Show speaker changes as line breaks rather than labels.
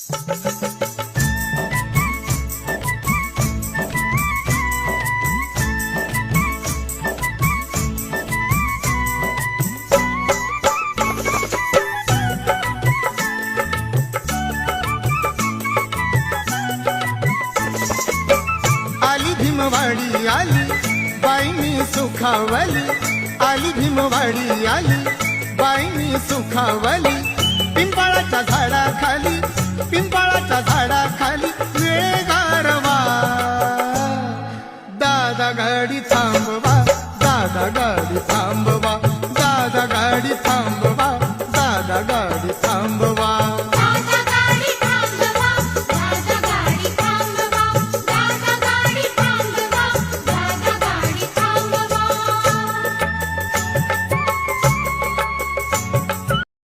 आली भीमवाडी आली बाईनी सुखावली, आली भीमवाडी आली बाईनी सुखावली। पिंपळाच्या झाडाखाली, पिंपळाच्या झाडाखाली वेळ गारवा। दादा गाडी थांबवा, दादा गाडी थांबवा, दादा गाडी थांबवा, दादा गाडी थांबवा।